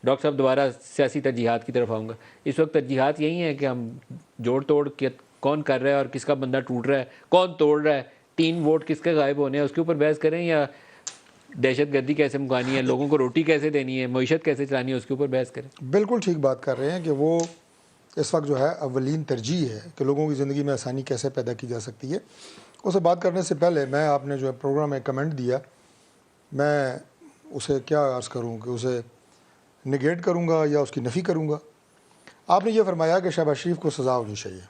Doctor صاحب دوبارہ سیاسی ترجیحات کی طرف آؤں گا. اس وقت ترجیحات یہی ہیں کہ ہم جوڑ توڑ کون کر رہا ہے اور کس کا بندہ ٹوٹ رہا ہے, کون توڑ رہا ہے, 3 ووٹ کس کے غائب ہونے ہیں, اس کے اوپر بحث کریں, یا دہشت گردی کیسے مکانی ہے, لوگوں کو روٹی کیسے دینی ہے, معیشت کیسے چلانی ہے, اس کے اوپر بحث کریں. بالکل ٹھیک بات کر رہے ہیں کہ وہ اس وقت جو ہے اولین ترجیح ہے کہ لوگوں کی زندگی میں آسانی کیسے پیدا کی جا سکتی ہے. اسے بات کرنے سے پہلے میں آپ نے جو ہے پروگرام میں کمنٹ دیا, میں اسے کیا عرض کروں کہ اسے نگیٹ کروں گا یا اس کی نفی کروں گا. آپ نے یہ فرمایا کہ شہباز شریف کو سزا ہونی چاہیے.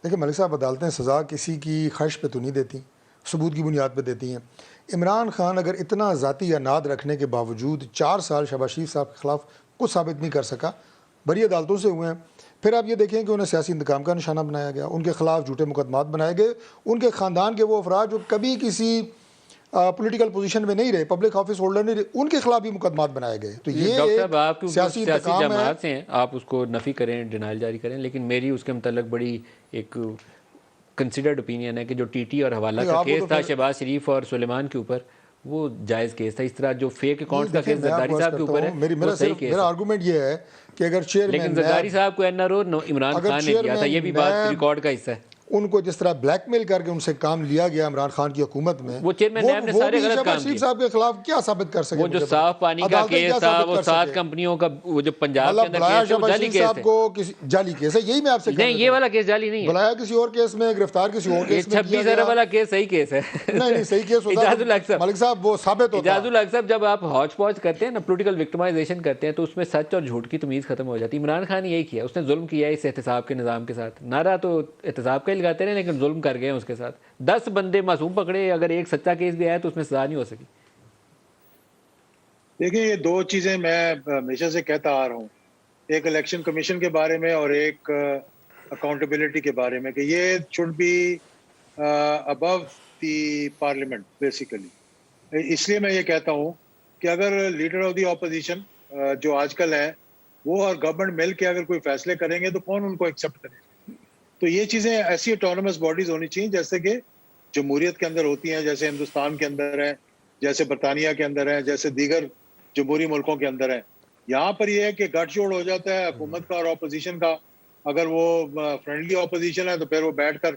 دیکھیں ملک صاحب, عدالتیں سزا کسی کی خواہش پہ تو نہیں دیتی, ثبوت کی بنیاد پہ دیتی ہیں. عمران خان اگر اتنا ذاتی اناد رکھنے کے باوجود 4 سال شہباز شریف صاحب کے خلاف کچھ ثابت نہیں کر سکا, بری عدالتوں سے ہوئے ہیں. پھر آپ یہ دیکھیں کہ انہیں سیاسی انتقام کا نشانہ بنایا گیا, ان کے خلاف جھوٹے مقدمات بنائے گئے. ان کے خاندان کے وہ افراد جو کبھی کسی پولیٹیکل پوزیشن میں نہیں رہے, پبلک آفس ہولڈر نہیں رہے, ان کے خلاف بھی مقدمات بنائے گئے. تو یہ ڈاکٹر صاحب آپ کی سیاسی سیاسی انتقام ہے. جماعت سے ہیں, آپ اس کو نفی کریں, ڈینائل جاری کریں, لیکن میری اس کے متعلق بڑی ایک کنسیڈرڈ اوپینین ہے کہ جو ٹی ٹی اور حوالہ کا کیس تھا شہباز شریف اور سلیمان کے اوپر, وہ جائز کیس تھا. اس طرح جو فیک اکاؤنٹس کا کیس زرداری صاحب کے اوپر ہے وہ صحیح کیس ہے. میرا آرگومنٹ یہ ہے کہ اگر چیئرمین, لیکن زرداری صاحب کو N R O Imran Khan نے کیا تھا, یہ بھی بات ریکارڈ کا حصہ ہے. ان کو جس طرح بلیک میل کر کے ان سے کام لیا گیا عمران خان کی حکومت میں, وہ چیئرمین نیب نے سارے غلط کام کیے. صاحب کے خلاف کیا ثابت کر سکے؟ وہ جو صاف پانی کا کیس تھا, وہ 7 کمپنیوں کا, وہ جو پنجاب کے اندر کیس ہے, وہ جعلی کیس ہے. کو جعلی کیس ہے, یہی میں آپ سے نہیں, یہ والا کیس جعلی نہیں ہے. بلایا کسی اور کیس میں, گرفتار کسی اور کیس میں, 26 ارب والا کیس صحیح کیس ہے. نہیں صحیح کیس ہوتا ہے ملک صاحب, وہ ثابت ہوتا ہے. اجاز الحق صاحب, جب آپ ہاچ پاچ کرتے ہیں نا, پولیٹیکل وکٹمائزیشن کرتے ہیں, تو اس میں سچ اور جھوٹ کی تمیز ختم ہو جاتی ہے. عمران خان نے یہی کیا, اس نے ظلم کیا اس احتساب کے نظام کے ساتھ. نعرہ تو احتساب کا ہی لگاتے رہے, لیکن ظلم کر گئے اس کے ساتھ. 10 بندے معصوم پکڑے, اگر ایک سچا کیس بھی آیا تو اس میں سزا نہیں ہو سکی. دیکھیں, یہ 2 چیزیں میں ہمیشہ سے کہتا آ رہا ہوں, ایک الیکشن کمیشن کے بارے میں اور ایک اکاؤنٹیبلٹی کے بارے میں, کہ یہ should be above the parliament basically. اس لیے میں یہ کہتا ہوں کہ اگر لیڈر آف دی اپوزیشن جو آج کل ہے وہ اور گورنمنٹ مل کے اگر کوئی فیصلے کریں گے تو کون ان کو ایکسیپٹ کرے گا؟ تو یہ چیزیں ایسی اٹونومس باڈیز ہونی چاہیے جیسے کہ جمہوریت کے اندر ہوتی ہیں, جیسے ہندوستان کے اندر ہے, جیسے برطانیہ کے اندر ہے, جیسے دیگر جمہوری ملکوں کے اندر ہے. یہاں پر یہ ہے کہ گٹھ جوڑ ہو جاتا ہے حکومت کا اور اپوزیشن کا. اگر وہ فرینڈلی اپوزیشن ہے تو پھر وہ بیٹھ کر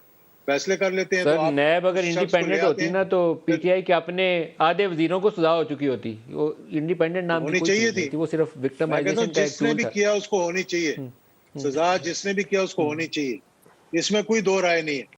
فیصلے کر لیتے ہیں. سر نیب اگر انڈیپینڈنٹ ہوتی نا تو پی ٹی آئی کے اپنے آدھے وزیروں کو سزا ہو چکی ہوتی. وہ انڈیپینڈنٹ نام ہونی چاہیے تھی, وہ صرف وکٹمائزیشن کا ایک جس نے بھی کیا اس کو ہونی چاہیے سزا, جس نے بھی کیا اس کو ہونی چاہیے. اس میں کوئی 2 رائے نہیں ہے.